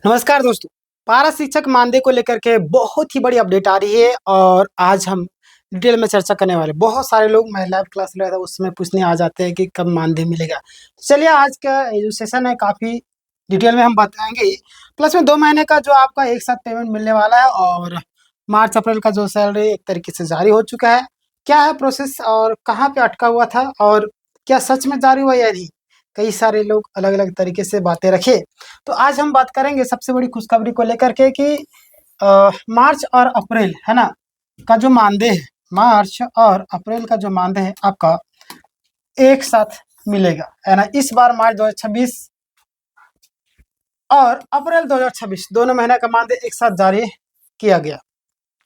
नमस्कार दोस्तों। पारा शिक्षक मानदेय को लेकर के बहुत ही बड़ी अपडेट आ रही है और आज हम डिटेल में चर्चा करने वाले हैं। बहुत सारे लोग मैं लाइव क्लास ले रहा था उसमें पूछने आ जाते हैं कि कब मानदेय मिलेगा। चलिए आज का ये जो सेशन है काफ़ी डिटेल में हम बताएंगे। प्लस में 2 महीने का जो आपका एक साथ पेमेंट मिलने वाला है और मार्च अप्रैल का जो सैलरी एक तरीके से जारी हो चुका है। क्या है प्रोसेस और कहाँ पे अटका हुआ था और क्या सच में जारी हुआ या नहीं? कई सारे लोग अलग-अलग तरीके से बातें रखे। तो आज हम बात करेंगे सबसे बड़ी खुशखबरी को लेकर के कि मार्च और अप्रैल है ना का जो मानदेय है, मार्च और अप्रैल का जो मानदेय है आपका एक साथ मिलेगा, है ना। इस बार मार्च 2026 और अप्रैल 2026 दोनों महीने का मानदेय एक साथ जारी किया गया,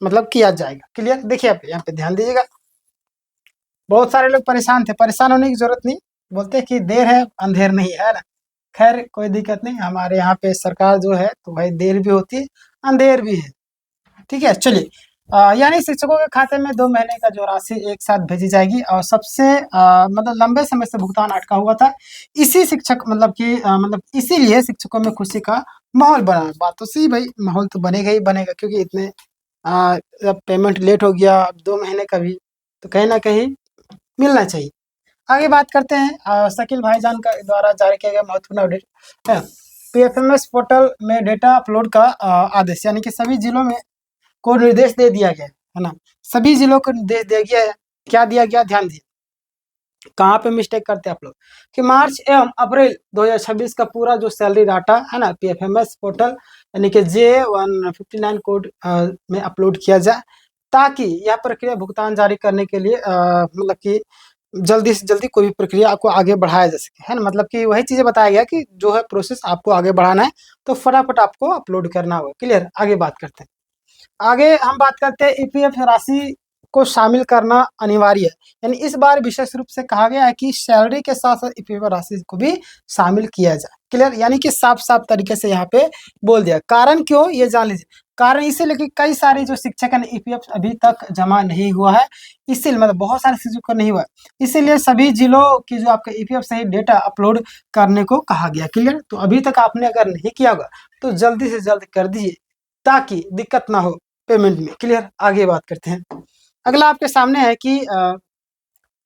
मतलब किया जाएगा। क्लियर? देखिए आप यहाँ पे ध्यान दीजिएगा। बहुत सारे लोग परेशान थे, परेशान होने की जरूरत नहीं, बोलते कि देर है अंधेर नहीं है ना। खैर कोई दिक्कत नहीं, हमारे यहाँ पे सरकार जो है तो भाई देर भी होती है अंधेर भी है। ठीक है, चलिए यानी शिक्षकों के खाते में 2 महीने का जो राशि एक साथ भेजी जाएगी और सबसे मतलब लंबे समय से भुगतान अटका हुआ था। इसी शिक्षक मतलब कि मतलब इसीलिए शिक्षकों में खुशी का माहौल बना। बात तो सही भाई, माहौल तो बनेगा ही बनेगा क्योंकि इतने जब पेमेंट लेट हो गया अब 2 महीने का भी, तो कहीं न कहीं मिलना चाहिए। आगे बात करते हैं शकील भाईजान का द्वारा जारी किया गया महत्वपूर्ण अपडेट है। पीएफएमएस पोर्टल में डेटा अपलोड का आदेश, यानी कि सभी जिलों में को निर्देश दे दिया गया है ना। सभी जिलों को निर्देश दिया गया है। क्या दिया गया, ध्यान दीजिए। कहाँ पे मिस्टेक करते हैं आप लोग कि मार्च एवं अप्रैल 2026 का पूरा जो सैलरी डाटा है ना पीएफएमएस पोर्टल यानी कि J159 कोड में अपलोड किया जाए ताकि यह प्रक्रिया भुगतान जारी करने के लिए मतलब कि जल्दी से जल्दी कोई भी प्रक्रिया आपको आगे बढ़ाया जा सके, है ना। मतलब कि वही चीज़ें बताया गया कि जो है प्रोसेस आपको आगे बढ़ाना है तो फटाफट आपको अपलोड करना होगा। क्लियर? आगे बात करते हैं। आगे हम बात करते हैं ईपीएफ राशि को शामिल करना अनिवार्य है। यानी इस बार विशेष रूप से कहा गया है कि सैलरी के साथ-साथ ईपीएफ राशि को भी शामिल किया जाए। क्लियर? यानी कि साफ-साफ तरीके से यहाँ पे बोल दिया। कारण क्यों? ये जान लीजिए। कारण इसीलिए कि कई सारे जो शिक्षक हैं ईपीएफ अभी तक जमा नहीं हुआ है, इसीलिए मतलब बहुत सारे शिक्षकों को नहीं हुआ है। इसीलिए सभी जिलों की जो आपका ईपीएफ सही डेटा अपलोड करने को कहा गया। क्लियर? तो अभी तक आपने अगर नहीं किया होगा तो जल्दी से जल्द कर दीजिए ताकि दिक्कत ना हो पेमेंट में। क्लियर? आगे बात करते हैं। अगला आपके सामने है कि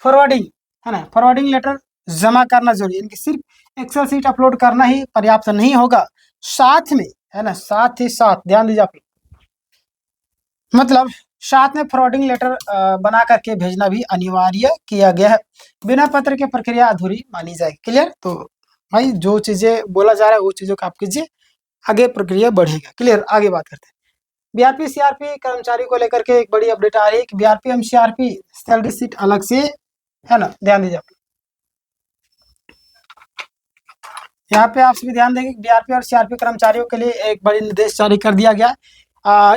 फॉरवर्डिंग, है ना। फॉरवर्डिंग लेटर जमा करना जरूरी है, यानी कि सिर्फ एक्सेल शीट अपलोड करना ही पर्याप्त नहीं होगा, साथ में, है ना, साथ ही साथ ध्यान दीजिए आप लोग, मतलब साथ में फॉरवर्डिंग लेटर बना करके भेजना भी अनिवार्य किया गया है। बिना पत्र के प्रक्रिया अधूरी मानी जाएगी। क्लियर? तो भाई जो चीजें बोला जा रहा है वो चीजों को आप कीजिए, आगे प्रक्रिया बढ़ेगा। क्लियर? आगे बात करते हैं। बीआरपी सीआरपी कर्मचारी को लेकर के एक बड़ी अपडेट आ रही है कि बीआरपी एवं सीआरपी सैलरी शीट अलग से, है ना। ध्यान दीजिए आप यहाँ पे, आप सभी ध्यान देंगे कि बीआरपी और सीआरपी कर्मचारियों के लिए एक बड़ी निर्देश जारी कर दिया गया।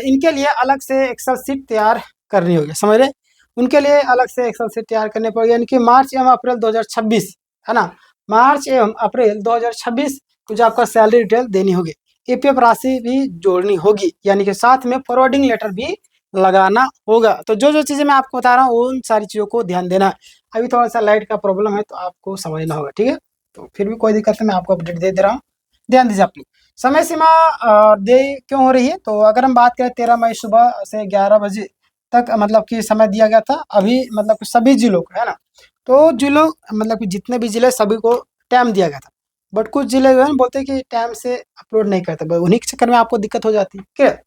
इनके लिए अलग से एक्सेल शीट तैयार करनी होगी, समझ रहे। उनके लिए अलग से एक्सेल शीट तैयार करनी पड़ेगी, यानी कि मार्च एवं अप्रैल 2026, है ना। मार्च एवं अप्रैल 2026 को जो आपका सैलरी डिटेल देनी होगी, ईपीएफ राशि भी जोड़नी होगी, यानी कि साथ में फॉरवर्डिंग लेटर भी लगाना होगा। तो जो जो चीज़ें मैं आपको बता रहा हूँ उन सारी चीज़ों को ध्यान देना। अभी थोड़ा सा लाइट का प्रॉब्लम है तो आपको समझना होगा, ठीक है। तो फिर भी कोई दिक्कत नहीं, मैं आपको अपडेट दे रहा हूँ, ध्यान दीजिए आप लोग। समय सीमा देरी क्यों हो रही है, तो अगर हम बात करें 13 मई सुबह से 11 बजे तक मतलब कि समय दिया गया था। अभी मतलब कि सभी जिलों को, है ना, तो जिलों मतलब कि जितने भी जिले सभी को टाइम दिया गया था। बट कुछ जिले जो है ना बोलते हैं कि टाइम से अपलोड नहीं करते, उन्हीं के चक्कर में आपको दिक्कत हो जाती है। ठीक है,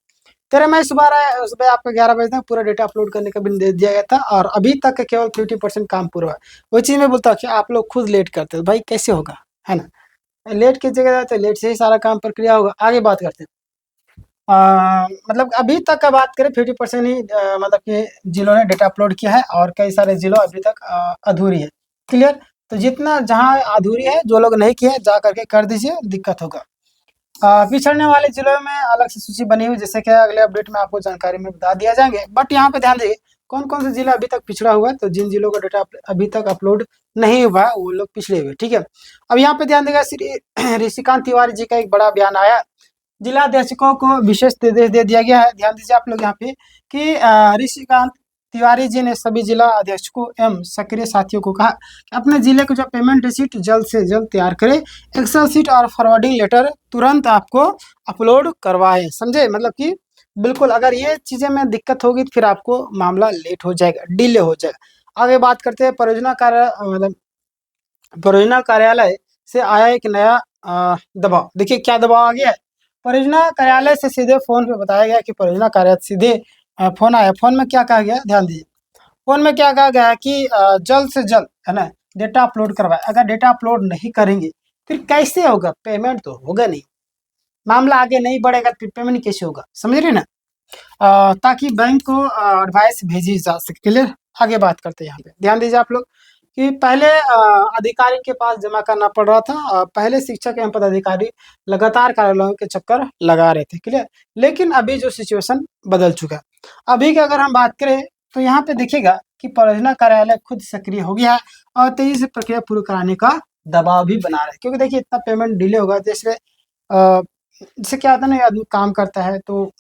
13 मई सुबह आपका 11 बजे तक पूरा डेटा अपलोड करने का भी निर्देश दिया गया था और अभी तक केवल 50% काम पूरा हुआ है। वही चीज़ मैं बोलता हूँ कि आप लोग खुद लेट करते हो, भाई कैसे होगा, है ना। लेट की जगह तो लेट से ही सारा काम प्रक्रिया होगा। आगे बात करते हैं। मतलब अभी तक का बात करें 50% ही मतलब कि जिलों ने डेटा अपलोड किया है और कई सारे जिलों अभी तक अधूरी है। क्लियर? तो जितना जहाँ अधूरी है, जो लोग नहीं किए जा करके कर दीजिए, दिक्कत होगा। पिछड़ने वाले जिलों में अलग से सूची बनी हुई, जैसे कि अगले अपडेट में आपको जानकारी में बता दिया जाएंगे। बट यहाँ पे ध्यान दीजिए कौन कौन से जिला अभी तक पिछड़ा हुआ है, तो जिन जिलों का डेटा अभी तक अपलोड नहीं हुआ है वो लोग पिछड़े हुए। ठीक है, अब यहाँ पे ध्यान देगा श्री ऋषिकांत तिवारी जी का एक बड़ा बयान आया। जिलाध्यक्षों को विशेष निर्देश दे दिया गया है। ध्यान दीजिए आप लोग यहाँ पे कि ऋषिकांत तिवारी जी ने सभी जिला अध्यक्षों एवं सक्रिय साथियों को कहा कि अपने जिले को जो पेमेंट रिसीट जल्द से जल्द तैयार करें, एक्सेल सीट और फॉरवर्डिंग लेटर तुरंत आपको अपलोड करवाएं। समझे? मतलब कि बिल्कुल अगर ये चीज़ें में दिक्कत होगी तो फिर आपको मामला लेट हो जाएगा, डिले हो जाएगा। आगे बात करते हैं मतलब परियोजना कार्यालय से आया एक नया दबाव। देखिए क्या दबाव आ गया है। परियोजना कार्यालय से सीधे फोन पे बताया गया कि परियोजना कार्यालय सीधे फोन आया। फोन में क्या कहा गया, ध्यान दीजिए। फोन में क्या कहा गया है कि जल्द से जल्द, है ना, डेटा अपलोड करवाए। अगर डेटा अपलोड नहीं करेंगे फिर कैसे होगा, पेमेंट तो होगा नहीं, मामला आगे नहीं बढ़ेगा, फिर पेमेंट कैसे होगा, समझ रहे ना। ताकि बैंक को एडवाइस भेजी जा सके। क्लियर? आगे बात करते हैं। यहाँ पे ध्यान दीजिए आप लोग कि पहले अधिकारी के पास जमा करना पड़ रहा था। पहले शिक्षक एवं पदाधिकारी लगातार कार्यालयों के चक्कर लगा रहे थे। क्लियर? लेकिन अभी जो सिचुएशन बदल चुका है, अभी की अगर हम बात करें तो यहाँ पे देखिएगा कि परियोजना कार्यालय खुद सक्रिय हो गया है और तेजी से प्रक्रिया पूरी कराने का दबाव भी बना रहा है। क्योंकि देखिए इतना पेमेंट डिले होगा, जैसे जैसे क्या होता है ना, आदमी काम करता है तो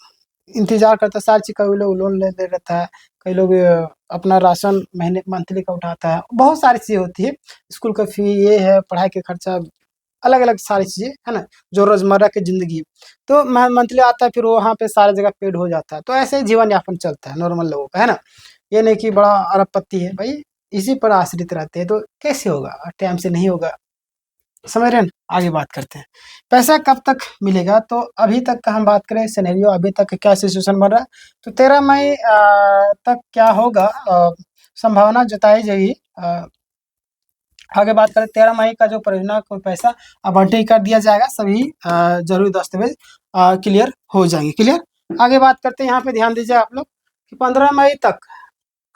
इंतजार करता है सारी चीज, कई लोग लोन ले ले रहता है, कई लोग अपना राशन महीने मंथली का उठाता है, बहुत सारी चीजें होती है, स्कूल का फी ये है, पढ़ाई के खर्चा, अलग अलग सारी चीजें, है ना, जो रोजमर्रा की जिंदगी है। तो मंथली आता है, फिर वो वहाँ पे सारी जगह पेड हो जाता है। तो ऐसे ही जीवन यापन चलता है नॉर्मल लोगों का, है ना। ये नहीं कि बड़ा अरबपति है भाई, इसी पर आश्रित रहते हैं, तो कैसे होगा, टाइम से नहीं होगा, समझ रहे हैं। आगे बात करते हैं पैसा कब तक मिलेगा। तो अभी तक का हम बात करें सिनेरियो, अभी तक क्या सिचुएशन बन रहा है, तो 13 मई तक क्या होगा, संभावना जताई जाएगी। आगे बात करें 13 मई का जो परियोजना को पैसा आवंटित कर दिया जाएगा, सभी जरूरी दस्तावेज क्लियर हो जाएंगे। क्लियर? आगे बात करते हैं। यहाँ पे ध्यान दीजिए आप लोग कि 15 मई तक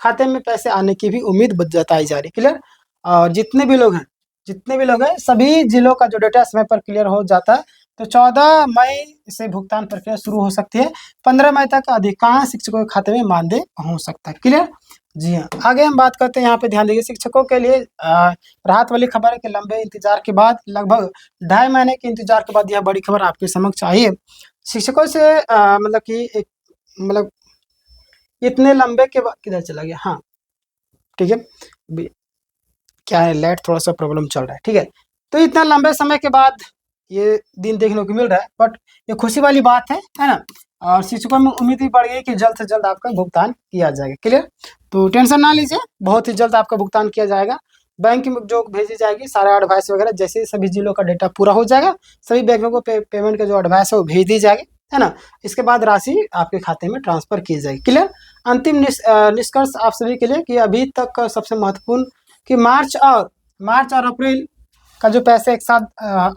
खाते में पैसे आने की भी उम्मीद जताई जा रही है। क्लियर? और जितने भी लोग हैं सभी जिलों का जो डेटा समय पर क्लियर हो जाता है तो 14 मई से भुगतान प्रक्रिया शुरू हो सकती है। 15 मई तक अधिकांश शिक्षकों के खाते में मानदेय हो सकता है। क्लियर? जी हाँ। आगे हम बात करते हैं। यहाँ पे ध्यान दीजिए, शिक्षकों के लिए राहत वाली खबर है कि लंबे इंतजार के बाद, लगभग 2.5 महीने के इंतजार के बाद यह बड़ी खबर आपके समक्ष आई है। शिक्षकों से मतलब कि एक मतलब इतने लंबे के बाद किधर चला गया, हाँ ठीक है, क्या है, लाइट थोड़ा सा प्रॉब्लम चल रहा है, ठीक है। तो इतना लंबे समय के बाद ये दिन देखने को मिल रहा है, बट ये खुशी वाली बात है ना। और शिक्षकों में उम्मीद भी बढ़ गई कि जल्द से जल्द आपका भुगतान किया जाएगा। क्लियर? तो टेंशन ना लीजिए, बहुत ही जल्द आपका भुगतान किया जाएगा। बैंक में जो भेजी जाएगी सारा एडवाइस वगैरह, जैसे सभी जिलों का डेटा पूरा हो जाएगा, सभी बैंकों को पेमेंट का जो एडवाइस है वो भेज दी जाएगी, है ना। इसके बाद राशि आपके खाते में ट्रांसफर की जाएगी। क्लियर? अंतिम निष्कर्ष आप सभी के लिए कि अभी तक का सबसे महत्वपूर्ण कि मार्च और अप्रैल का जो पैसे एक साथ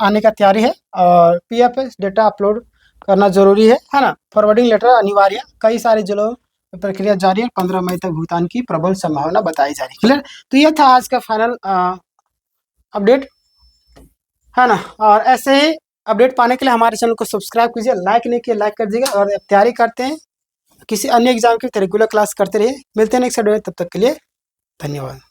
आने का तैयारी है, और पीएफएस डेटा अपलोड करना जरूरी है ना। फॉरवर्डिंग लेटर अनिवार्य, कई सारे जिलों में प्रक्रिया जारी है। 15 मई तक भुगतान की प्रबल संभावना बताई जा रही है। क्लियर? तो यह था आज का फाइनल अपडेट, है ना। और ऐसे ही अपडेट पाने के लिए हमारे चैनल को सब्सक्राइब कीजिए, लाइक नहीं किया लाइक कर दीजिएगा। और तैयारी करते हैं किसी अन्य एग्जाम की, रेगुलर क्लास करते रहिए। मिलते हैं नेक्स्ट वीडियो, तब तक के लिए धन्यवाद।